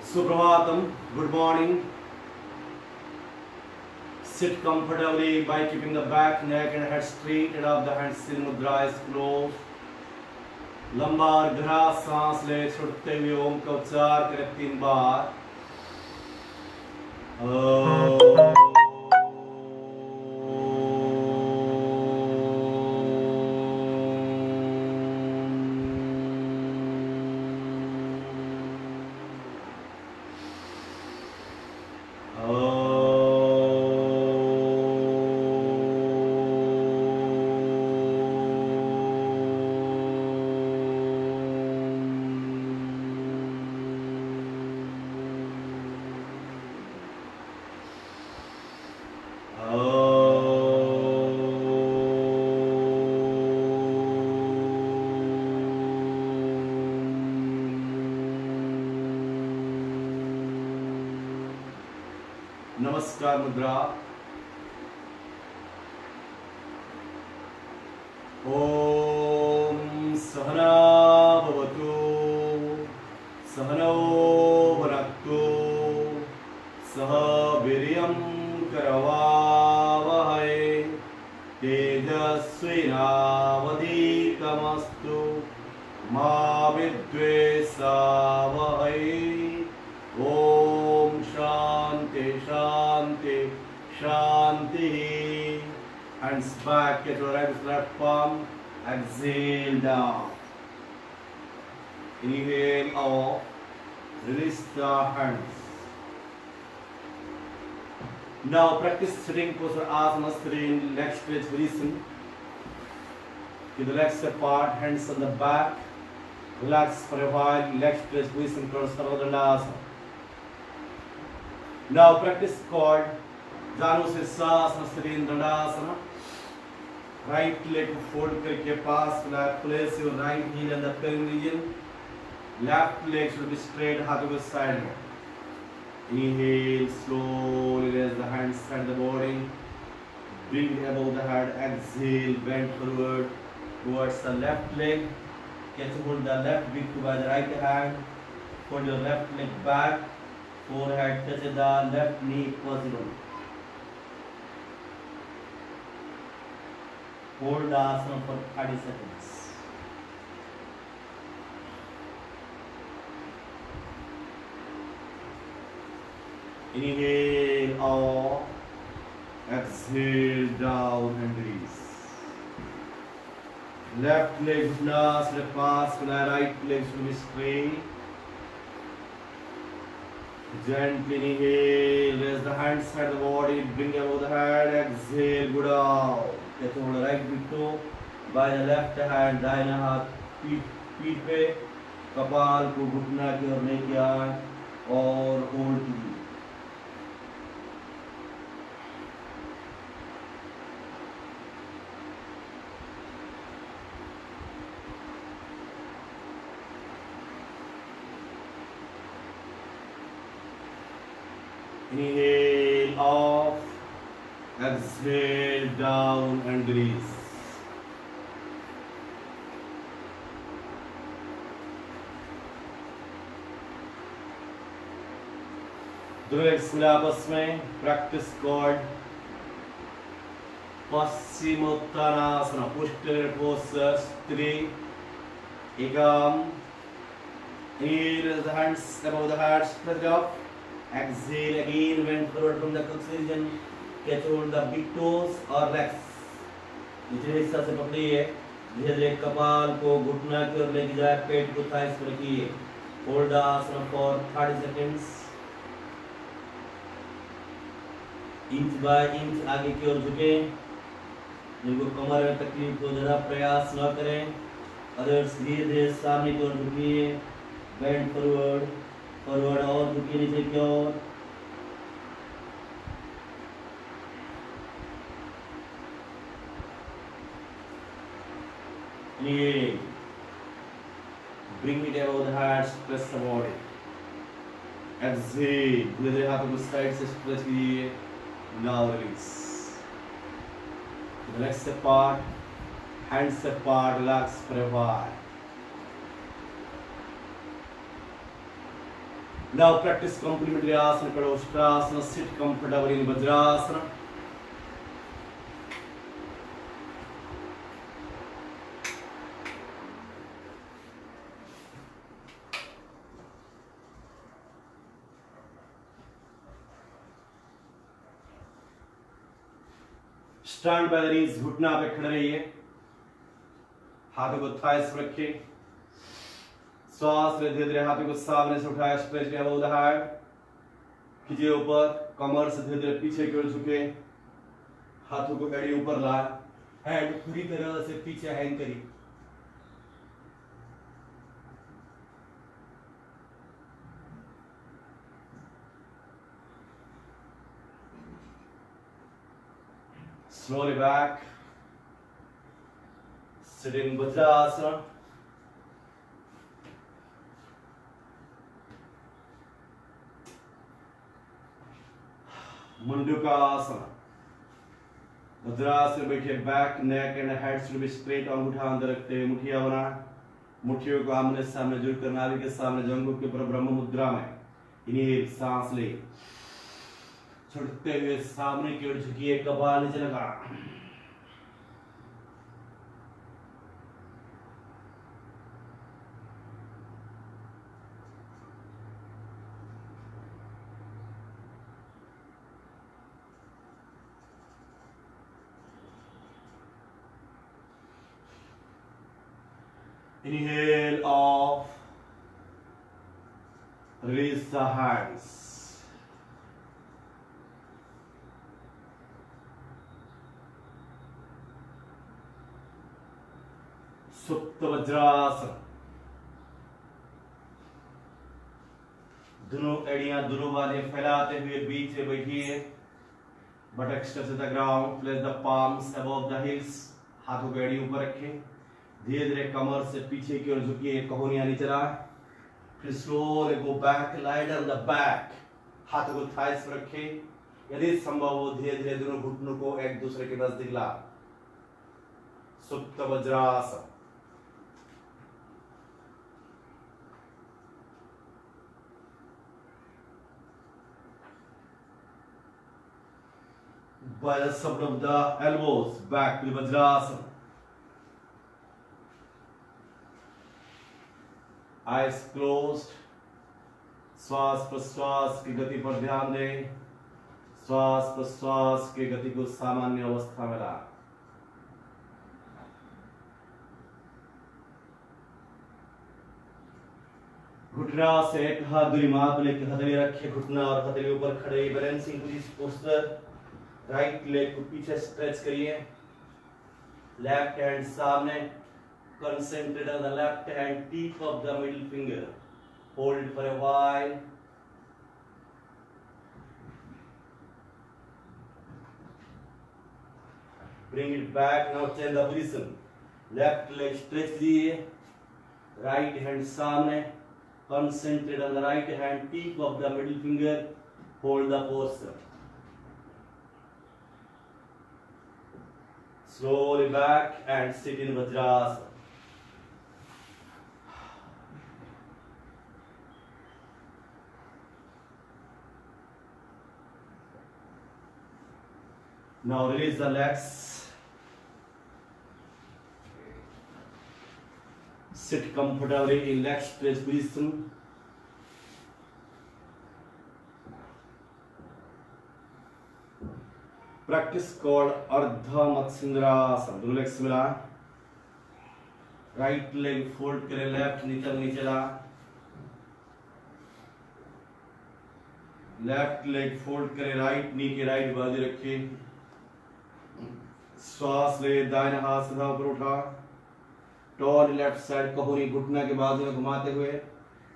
Suprabhatam, good morning. Sit comfortably by keeping the back, neck and head straight and up the hands still mudra is closed. लंबा और गहरा सांस ले छोड़ते हुए ओम का उच्चार करें 3 बार. नमस्कार मुद्रा. ओम सहना भवतु सहनौ भुनक्तु सह वीर्यं करवावहै तेजस्विनावधीतमस्तु मा विद्वेषावहै. ओम शांति शांति शांति. Hands back, get your right left palm, exhale down. Inhale off, release the hands. Now practice sitting posture asana, in leg stretch very soon. Keep the legs apart, hands on the back. Relax for a while, leg stretch very soon towards Sarvadandasana. Now practice called Janu Sirsasana, Sri Dandasana. Right leg fold करके पास flat. Place your right heel in the pelvic region. Left leg should be straight, हाथ को side में. Inhale, slowly raise the hands and the body. Bring above the head. Exhale, bend forward towards the left leg. Catch hold the left big toe by the right hand. Hold your left leg back. Forehead touches the left knee possible. Hold the asana for 30 seconds. Inhale up, exhale down and release. Left leg flash, pass, right leg should be straight. Gently inhale, raise the hands side the body, bring above the head, exhale, go down. Catch hold the right big toe by the left hand, दाहिना हाथ पीठ पे, कपाल को घुटना की ओर लेके आए और होल्ड कीजिए. Inhale off, exhale down and release. दोनों legs मिला आपस में. Practice called Paschimottanasana, posterior posture, 3. Ekam. Inhale, raise the hands above the head, spread it up. Exhale again, bend forward from the coccyx region. Catch hold the big toes or legs. निचले हिस्सा से पकड़िए. धीरे धीरे कपाल को घुटना की ओर लेके जाए, पेट को थाइस पर रखिए. Hold the asana for 30 seconds. Inch by inch आगे की ओर झुके. जिनको कमर में तकलीफ हो ज़्यादा प्रयास न करें. अदर्स धीरे धीरे सामने की ओर झुकिए. Bend forward. फॉरवर्ड और झुकिए नीचे की ओर. Bring it above the heart, press the body. Exhale, धीरे हाथों को साइड से स्ट्रेच कीजिए. Now release. Legs apart, hands apart, relax for a while. Now practice complementary asana, Kadoshrasana, sit comfortable in Vajrasana. Stand by the knees, घुटना पे खड़े रहिए, हाथों को थाइस पर रखिए, श्वास ले, धीरे धीरे हाथों को सामने से उठाए, स्ट्रेच अबव द हार्ट, खींचिए ऊपर, कमर से धीरे धीरे पीछे की ओर झुके, हाथों को एड़ी ऊपर लाए, हेड पूरी तरह से पीछे हैंग करिए। Slowly back, sit in Vajrasana. Mandukasana. Vajrasana बैठे, back, neck and head should be straight, अंगूठा अंदर रखते हुए मुठ्ठियां बनाएं, मुठ्ठियों को आमने सामने जुड़कर नाभि के सामने जंघों के ऊपर ब्रह्म मुद्रा में। इन्हें सांस ले, छोड़ते हुए सामने की ओर झुकिए, कपाल नीचे लगा। Inhale off, release the hands. सुप्त वज्रासन, दोनों एड़ियां दोनों बाजें फैलाते हुए बीच में बैठिए, buttocks touch the ground, place the palms above the heels, हाथों को एड़ी ऊपर रखें, धीरे धीरे कमर से पीछे की ओर झुकिए, कोहनियां नीचे लाएं, फिर slowly go back, lie down the back, हाथों को थाइस पर रखें, यदि संभव हो धीरे धीरे दोनों घुटनों को एक दूसरे के नजदीक ला, सुप्त vajrasana. By the support of the elbows, back to the Vajrasana. Eyes closed. श्वास प्रश्वास की गति पर ध्यान दें, श्वास प्रश्वास की गति को सामान्य अवस्था में लाएं। घुटना से एक हाथ दूरी माप लेकर हथेली रखिए, घुटना और हथेली ऊपर खड़े, बैलेंसिंग पोस्चर। राइट लेग को पीछे स्ट्रेच करिए, लेफ्ट हैंड सामने, concentrate on the left hand tip of the middle finger, hold for a while, bring it back, now change the position, left leg stretch diye, right hand सामने, concentrate on the right hand tip of the middle finger, hold the posture. Slowly back and sit in Vajrasana. Now release the legs. Sit comfortably in leg stretch position. Practice called Ardha Matsyendrasana. दोनों legs मिला, right leg fold करें, left नीचे ला, left leg fold करें, right knee के right बाजू रखिए, श्वास ले, दाहिना हाथ सीधा ऊपर उठा, टॉल लेफ्ट साइड कोहनी घुटना के बाजू में घुमाते हुए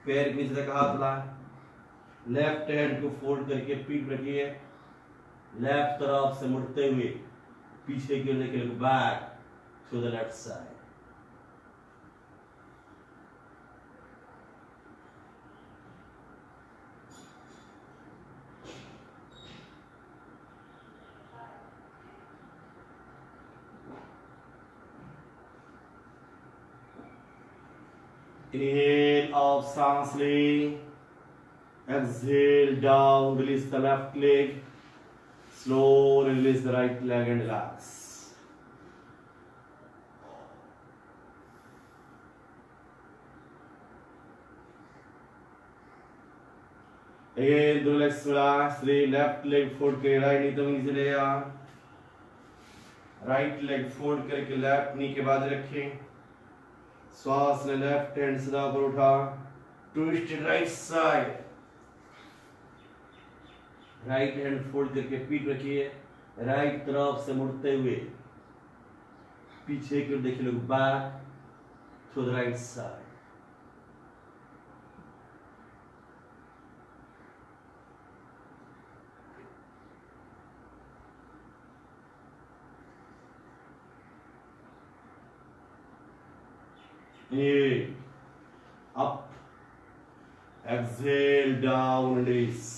पैर के नीचे तक हाथ ला, लेफ्ट हैंड को फोल्ड करके पीठ रखिए, लेफ्ट तरफ से मुड़ते हुए पीछे की ओर लेकर back to the left side. Inhale ऑफ सांस ले, Exhale down, release the left leg. Slowly release the right leg and relax. Again, do legs relax. The left leg fold के right knee तक नीचे ले आ. Right leg fold करके left knee के बाद रखें. श्वास ले left hand सीधा ऊपर उठा. Twist right side. Right hand fold करके पीठ रखिए. राइट तरफ से मुड़ते हुए पीछे की ओर देखिए. लोग back to the right side. up, exhale down, release.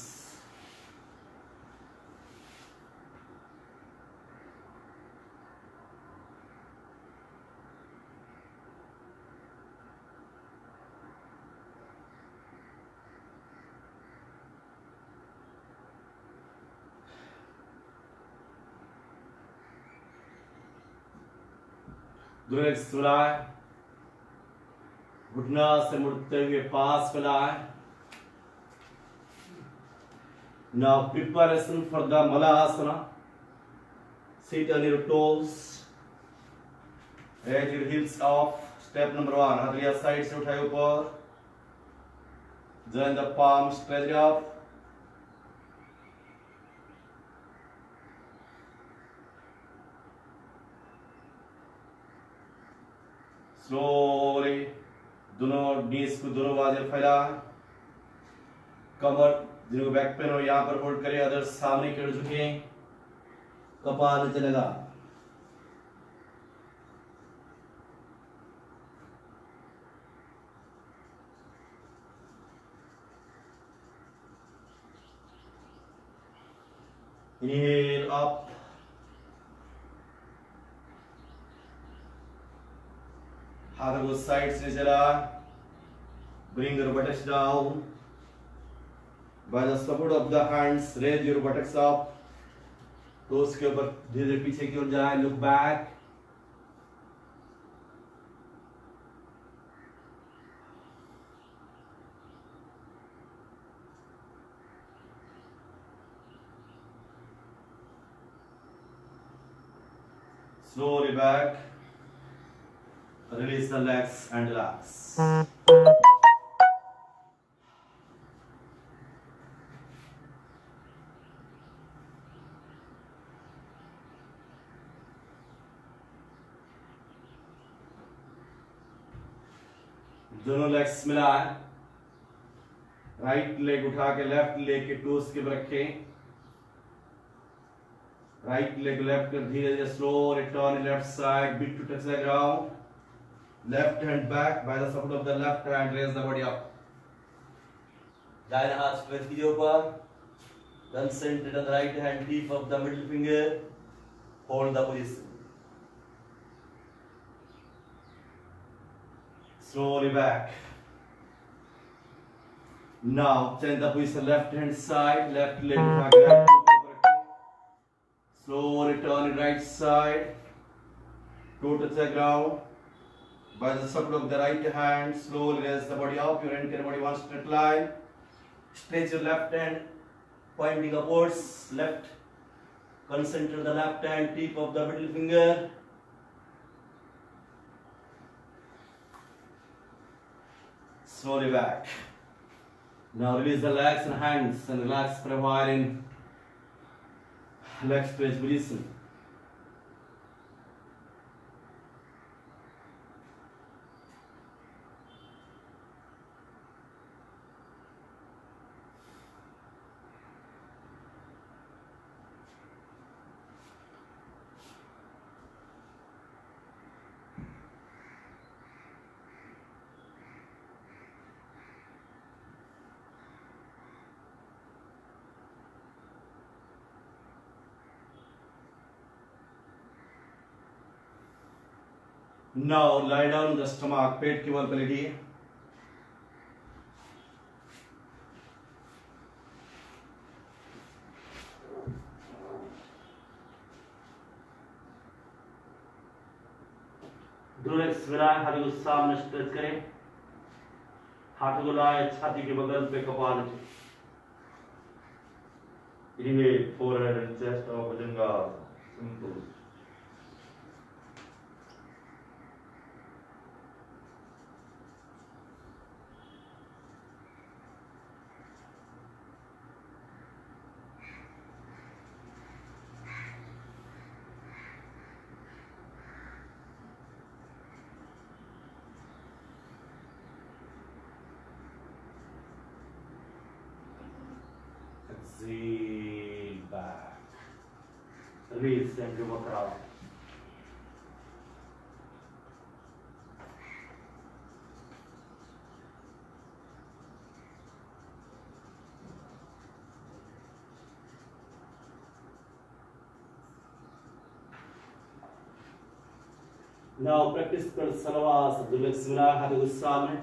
दूर सुलाए. घुटना से मुड़ते हुए पास फैलाए. Now preparation for the Malasana. Sit on your toes. Raise your heels off. Step number 1. हाथ लिया साइड से उठाए ऊपर. Join the palm, stretch it up. Slowly. दोनों knees को दोनों बाजू फैला. कमर जिनको बैक पेन हो यहाँ पर होल्ड करें. अदर सामने की ओर झुके. कपाल नीचे लगा. Inhale up. हाथों को साइड से चला. Bring your buttocks down. By the support of the hands, raise your buttocks up. Toes के ऊपर धीरे धीरे पीछे की ओर जाए. Look back. Slowly back. Release the legs and relax. दोनों लेग्स मिलाएं. राइट लेग उठा के लेफ्ट लेग के टोस के ऊपर रखें. राइट लेग लेफ्ट कर धीरे धीरे slow return left side. Bit to touch the ground. Left hand back. By the support of the left hand, raise the body up. दाहिने हाथ स्ट्रेच कीजिए ऊपर. Concentrate on the right hand tip of the middle finger. Hold the position. Slowly back. Now change the position. Left hand side. Left leg उठा के right foot ऊपर रखिए. Slowly turn right side. Toe touch the ground. By the support of the right hand, slowly raise the body up. Your entire body one straight line. Stretch your left hand, pointing upwards. Left. Concentrate the left hand, tip of the middle finger. Slowly back. Now release the legs and hands and relax for a while in leg stretch position. Now lie down on the stomach. पेट के बल पे लेटिए. दोनों legs मिलाएं, हाथों को सामने stretch करें, हाथों को लाएं छाती के बगल पे, कपाल नीचे। Inhale, forehead and chest of Bhujangasana. Simple. Exhale back. Release and do Makarasana. Now practice Salvas, the legs मिला, हाथों को सामने,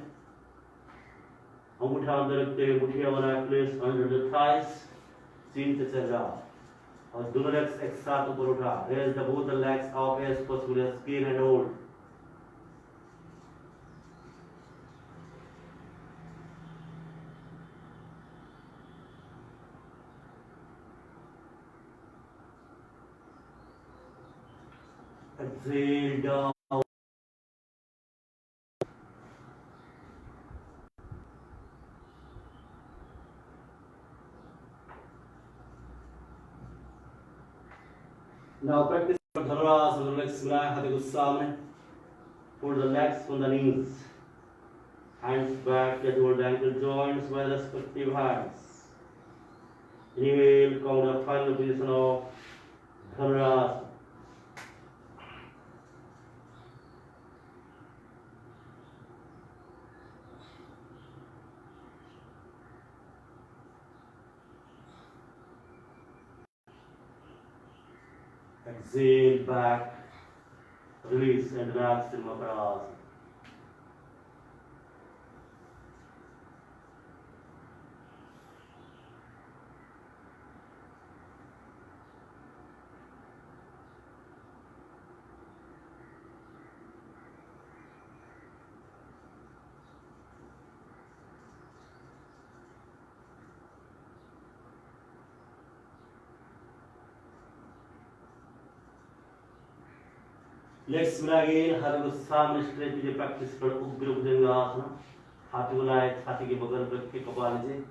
अंगूठा अंदर रखते हुए मुठिया बनाए, place under the thighs, chin से चल रहा, और दोनों legs एक साथ ऊपर उठा, raise the both the legs up as possible as skin and hold. Exhale down. Now practice Dhanurasana, the legs मिलाएं, हाथों को सामने, pull the legs from the knees, hands back, get hold the ankle joints by the respective hands. Inhale, count the final position of Dhanurasana. Exhale back, release and relax in Makarasana. Let's begin. हाथों को सामने stretch कीजिए, practice कर उग्र भुजंगासन। हाथों को लाए छाती के बगल रख के, कपाल नीचे,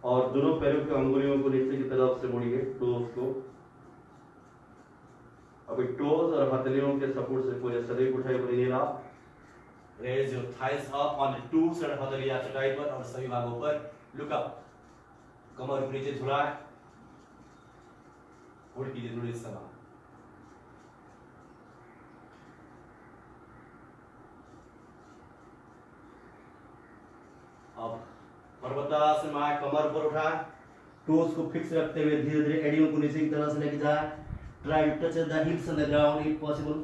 और दोनों पैरों की अंगुलियों को नीचे की तरफ से मोड़िए, टोज को। अभी टोज और हथेलियों के सपोर्ट से पूरे शरीर को उठाइए, inhale up, raise your thighs up on the two side, हथेलियां चटाई पर और सभी भागों पर, लुक अप, कमर को नीचे झुलाएं, होल्ड कीजिए थोड़ी समय। अब पर्वतासन में कमर पर उठाएं, टोज को फिक्स रखते हुए धीरे धीरे एड़ियों को नीचे की तरफ से लेके जाएं। Try to touch the hips on the ground if possible.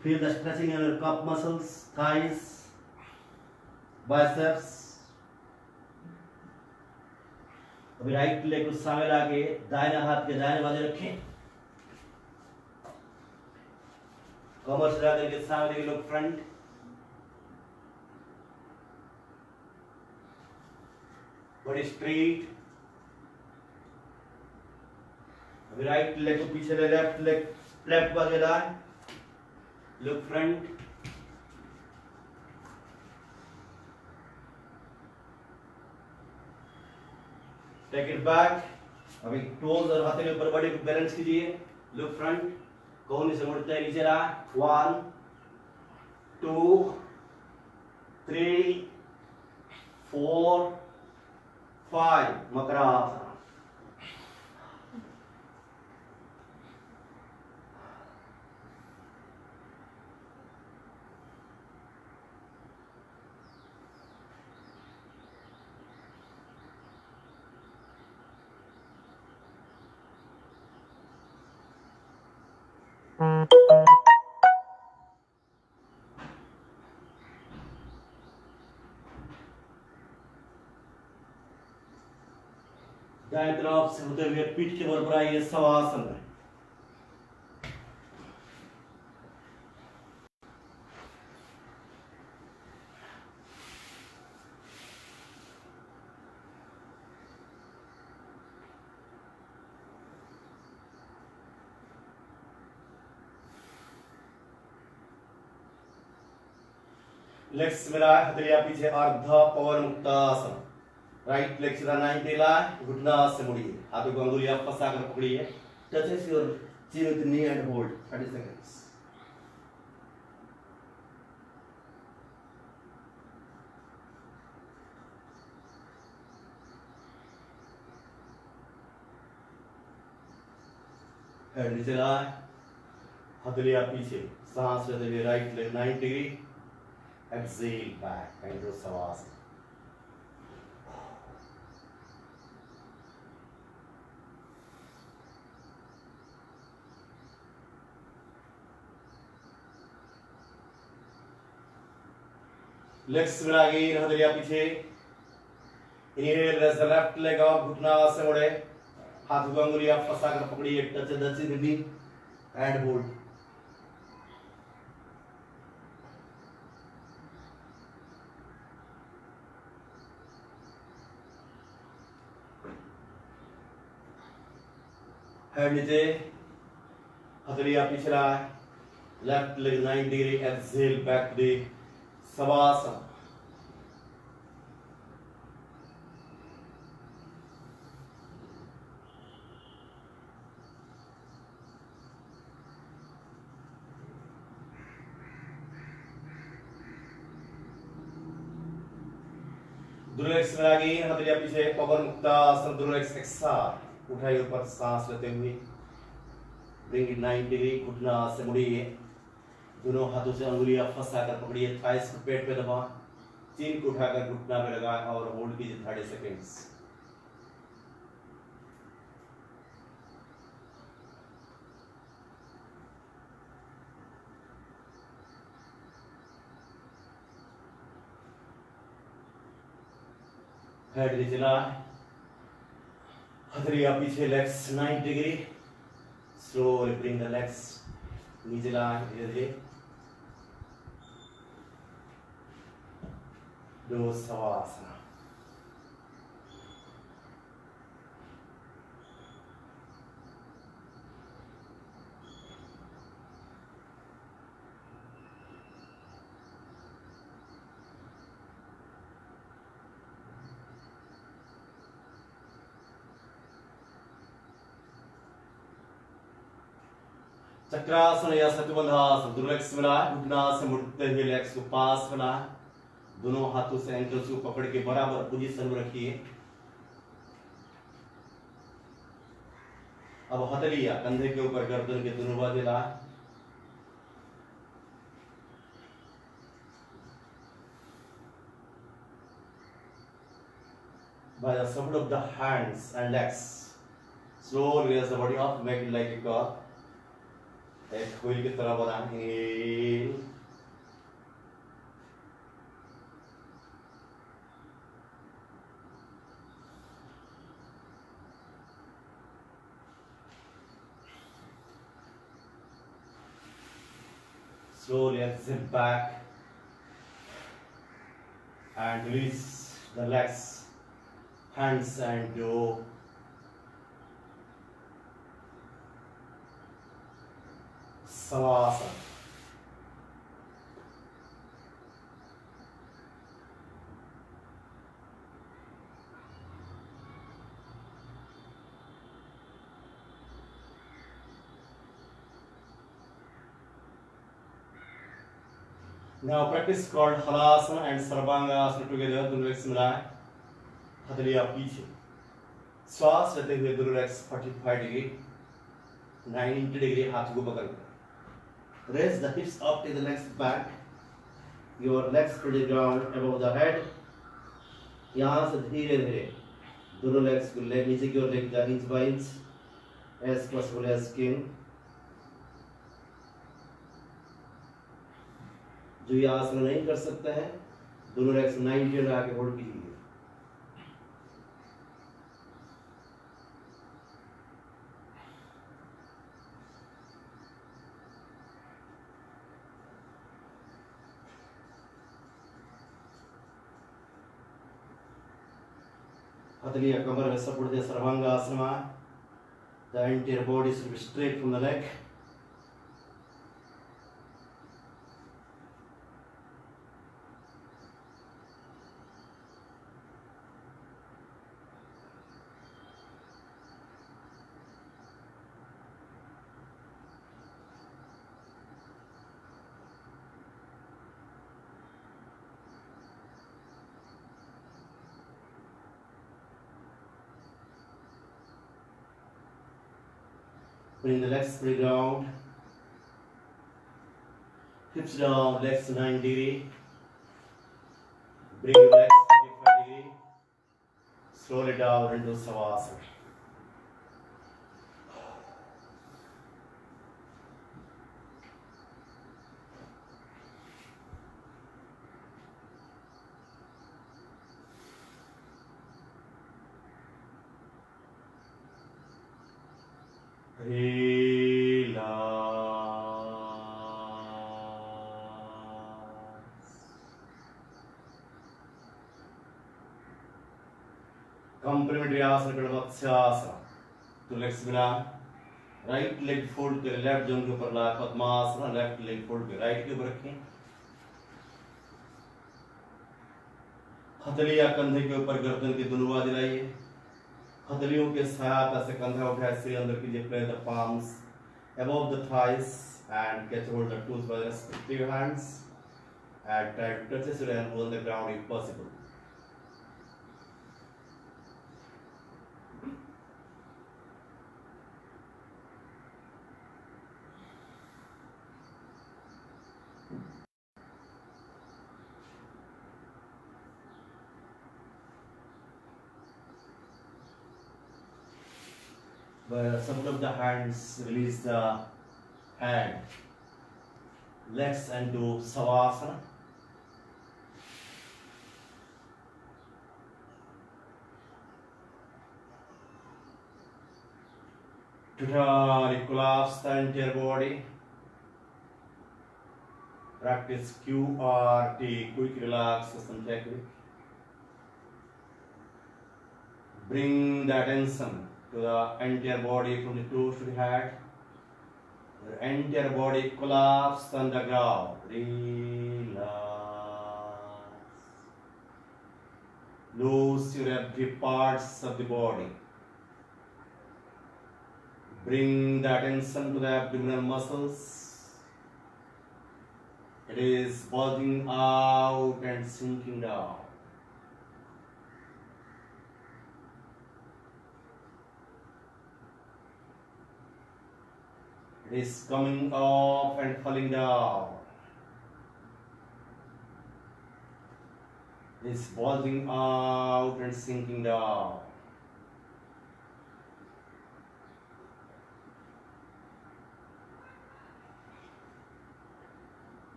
Feel the stretching in your calf muscles, thighs, biceps. अभी राइट लेग को सामने लाके दाहिने हाथ के दाहिने बाजू रखें, कमर सीधा करके सामने लेके लोग फ्रंट, बॉडी स्ट्रेट। अभी राइट लेग को पीछे ले, लेफ्ट लेग लेफ्ट बाजू लाए, look front, take it back. अभी टोज और हाथों के ऊपर बॉडी को बैलेंस कीजिए, लुक फ्रंट, कोहनी से मुड़ते हैं नीचे लाए, 1 2 3 4 5, मकरासन। दाएं तरफ से होते हुए पीठ के बल बढ़ाइए शवासन में। लेग्स मिला हथेलियां पीछे, अर्ध पवन मुक्तासन। राइट लेग सीधा 90 लाए, घुटना से मुड़िए, हाथों को अंगुलियां फंसा कर पकड़िए, touches your chin with knee and hold 30 seconds. Head नीचे लाए, हथेलियां पीछे, सांस लेते हुए right leg 90 degree, exhale back and shavasana. Legs मिला गई, हथेलियां पीछे, inhale raise the left leg up, घुटना से मुड़े, हाथ को अंगुलियां फंसा कर पकड़िए, touch the chin with knee and hold। Head नीचे, हथेलियां पीछे लाए, left leg 90 degree, exhale back to the shavasana. दुर्लेक्स में लगी, हथेलियां पीछे, पवन मुक्तासन, दुर्लेक्स एक्सहाल, उठाइए ऊपर सांस लेते हुए, ब्रिंग इट 90 डिग्री, घुटना से मुड़िए, दोनों हाथों से अंगुलियां फंसा कर पकड़िए, थाइस को पेट पे दबाएं, चीन को उठाकर घुटना पे लगाएं और होल्ड कीजिए 30 सेकेंड्स। हेड नीचे लाएं, हथेलियां पीछे, legs 90 degree, slowly bring the legs नीचे लाएं, धीरे धीरे, दो शवासन। चक्रासन या शतबंधासन, दुर्लेक्स मिलाए, घुटना से मुड़ते हुए लेग्स को पास मिलाए, दोनों हाथों से एंकल्स को पकड़ के बराबर पोजीशन में रखिए। अब हथेलियां कंधे के ऊपर, गर्दन के दोनों बाजू लाए, by the support of the hands and legs, slowly raise the body up, make it like a cup, एक व्हील की तरह बनाएं। inhale, slowly exhale back and release the legs, hands and go. Savasana. Now practice called Halasana and Sarvangasana together. दोनों legs मिलाएं, हथेलियां पीछे, श्वास लेते हुए दोनों legs 45 डिग्री, 90 डिग्री हाथ को पकड़ कर, raise the hips up, take the legs back, your legs to the ground above the head। यहाँ से धीरे धीरे दोनों legs को नीचे की ओर लेकर inch by inch as possible as can। जो ये आसन नहीं कर सकते हैं, दोनों लेग्स 90 लगा के होल्ड कीजिए। Patali kamar support the Sarvanga Asana. The entire body should be straight from the leg. Bring the legs to the ground. Hips down, legs to 90 degree. Bring your legs 45 degree. Slowly down into Savasana. Complementary asana Vatsasana. Two legs मिला. Right leg fold के left zone के ऊपर ला padmasana. Left leg fold के right के ऊपर रखें. हथेलियां कंधे के ऊपर गर्दन की दोनों बाजू लाइए. हथेलियों के सहायता से कंधा उठाए सिर अंदर कीजिए. Place the palms above the thighs and catch hold the toes by the respective hands and try to touch your elbow on the ground if possible. By the support of the hands, release the hand, legs into Savasana. Totally collapse the entire body. Practice QRT, quick relaxation technique. Bring the attention to the entire body from the toes to the head. The entire body collapse on the ground. Relax. Loose your every parts of the body. Bring the attention to the abdominal muscles. It is bulging out and sinking down. It is coming up and falling down. It is bulging out and sinking down.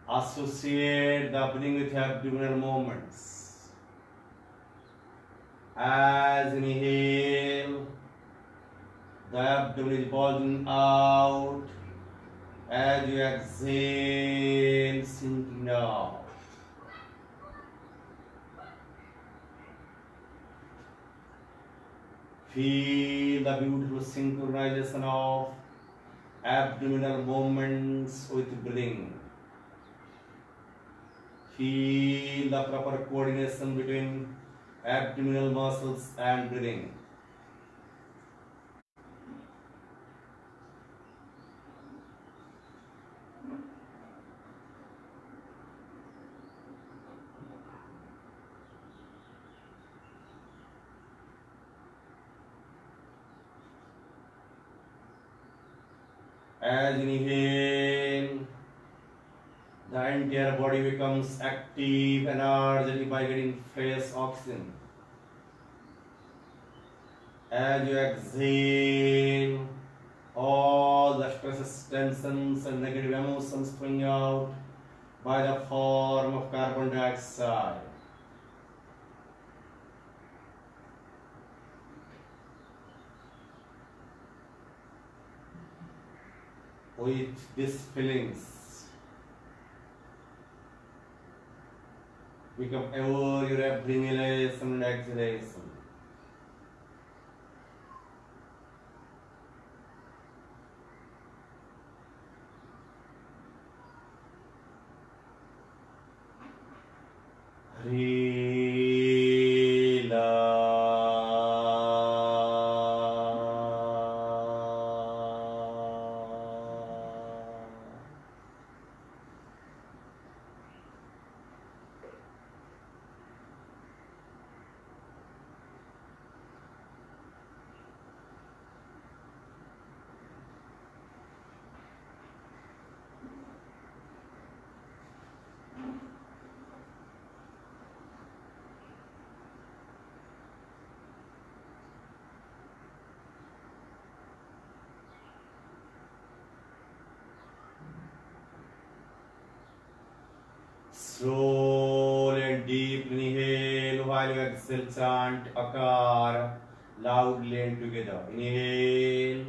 Associate the breathing with abdominal movements. As inhale, the abdomen is bulging out. As you exhale, sinking down. Feel the beautiful synchronization of abdominal movements with breathing. Feel the proper coordination between abdominal muscles and breathing. As you inhale, the entire body becomes active and energetic by getting fresh oxygen. As you exhale, all the stresses, tensions and negative emotions flowing out by the form of carbon dioxide. With these feelings, Become aware your every inhalation and exhalation. Slowly and deeply inhale while you exhale, chant Akara loudly and together. Inhale.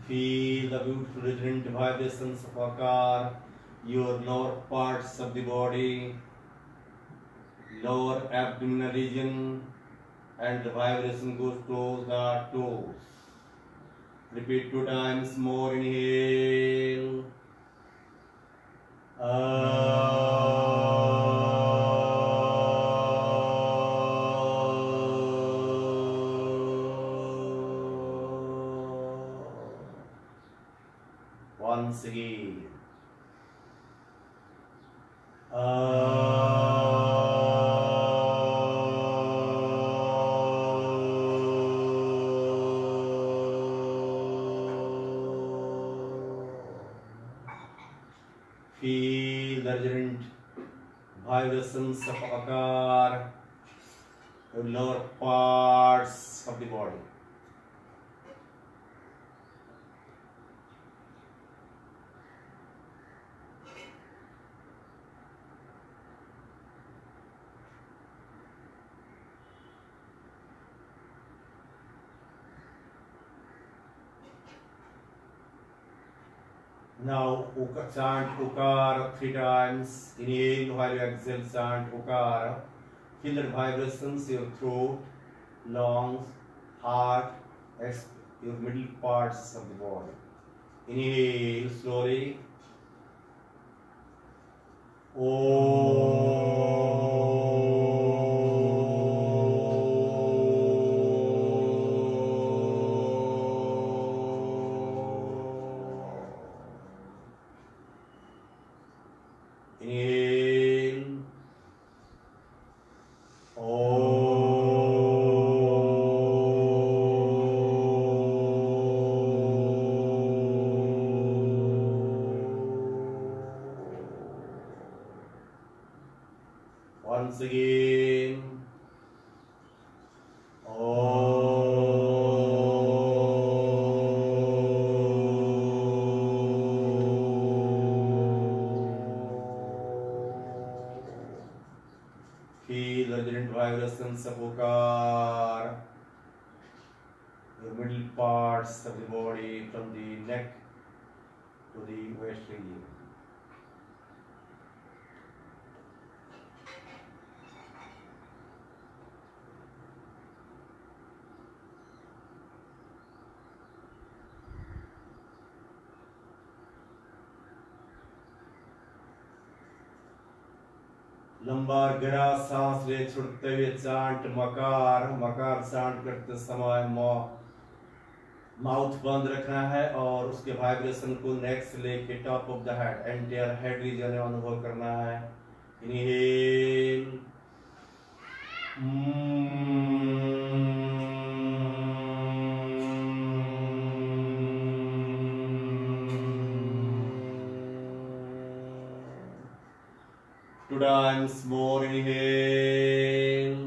Feel the beautiful resonant vibrations of Akar, your lower parts of the body, lower abdominal region, and the vibration goes to the toes. Repeat 2 times more. Inhale. Once again. Feel the resonant vibrations of Akar, your lower parts of the body. Now chant Ukara 3 times. Inhale while you exhale, chant Ukara. Feel the vibrations in your throat, lungs, heart, your middle parts of the body. Inhale slowly. Inhale. Once again. Feel the resonant vibrations of Ukar, your middle parts of the body from the neck to the waist region. लंबा और गहरा सांस ले छोड़ते हुए chant मकार मकार chant करते समय माउथ बंद रखना है और उसके वाइब्रेशन को नेक से लेके top of the head entire head region में अनुभव करना है. Inhale. Two times more. Inhale.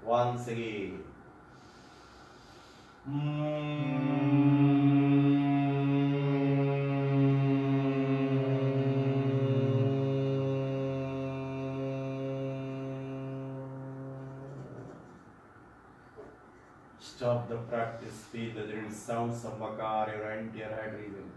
Once again. Stop the practice. Feel the different sounds of Makar, your entire head region.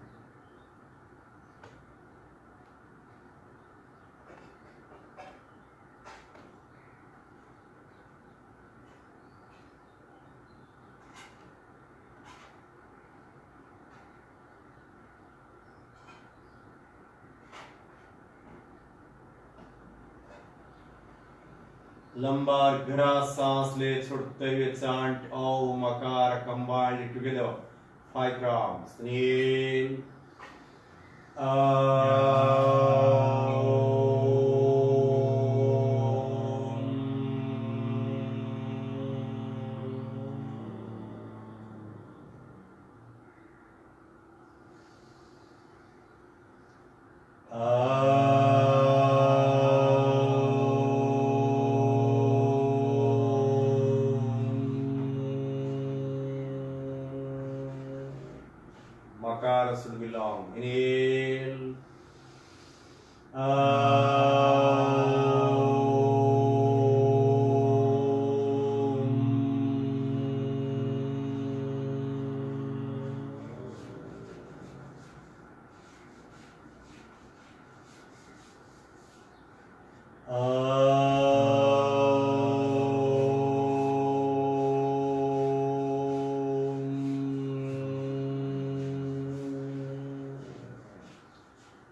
लंबा और गहरा सांस ले, छोड़ते हुए चांट ओ मकार combined together 5 rounds. Inhale. Makara should be long. Inhale.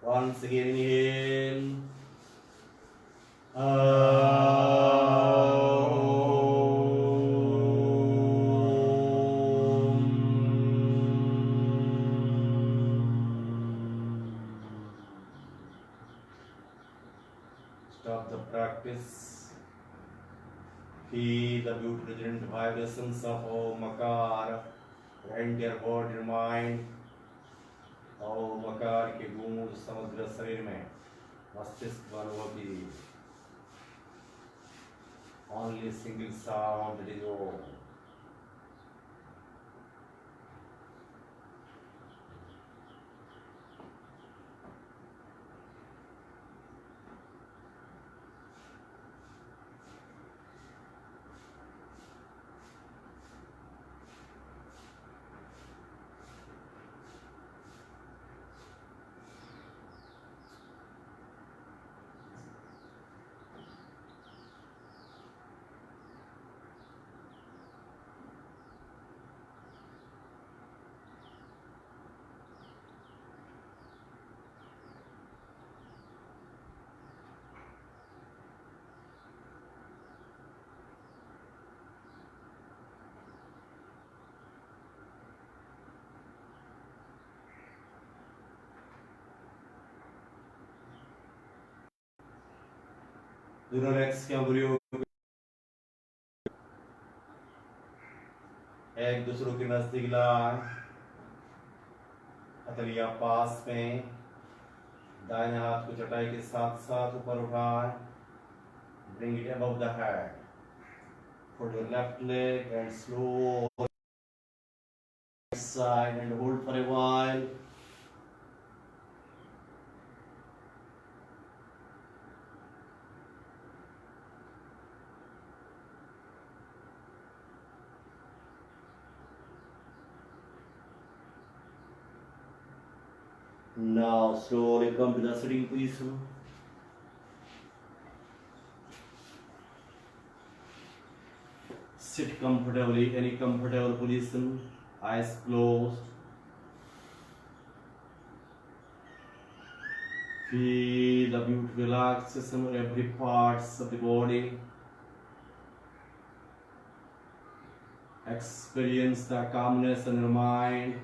Once again, inhale. Stop the practice. Feel the beautiful resonant vibrations of Om Makar. Rend your body, your mind. ओम मकार के गूंज समग्र शरीर में मस्तिष्क अनुभव की ओनली सिंगल साउंड इज ओम. दोनों लेग्स क्या बुरी हो एक दूसरों के नजदीक लाए. हथेलियां पास में. दाहिने हाथ को चटाई के साथ साथ ऊपर उठाए. Bring it above the head. Put your left leg and slow side and hold for a while. Now slowly come to the sitting position. Sit comfortably, any comfortable position, eyes closed. Feel the beautiful relaxation of every parts of the body. Experience the calmness in your mind.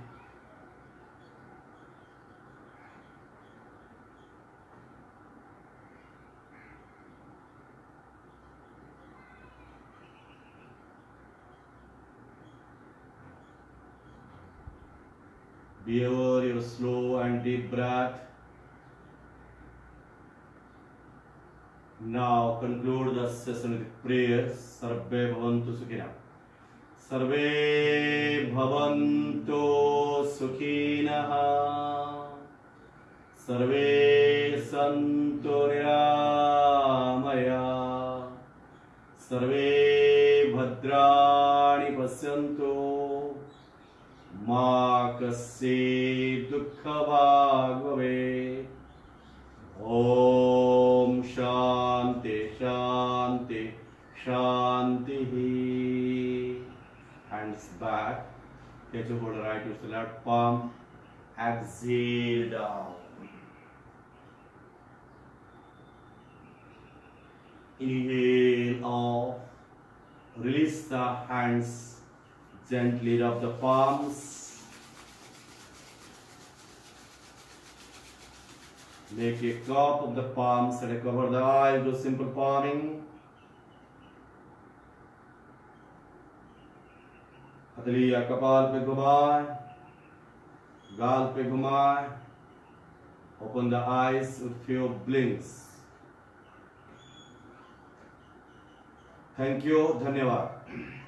Be aware your slow and deep breath. Now conclude the session with prayers. Sarve bhavantu sukhina. Sarve bhavantu sukhinah. Sarve santu niramaya. Sarve bhadrani pasyantu. मा कस्यचित् दुःखभाग् भवेत्। ओम शांति शांति शांति। Hands back. Catch your hold right to the left palm. Exhale down. Inhale off. Release the hands. Gently rub the palms. Make a cup of the palms and cover the eyes. Do simple palming. हथेली या कपाल पे घुमाए, गाल पे घुमाए. Open the eyes with few blinks. Thank you. धन्यवाद.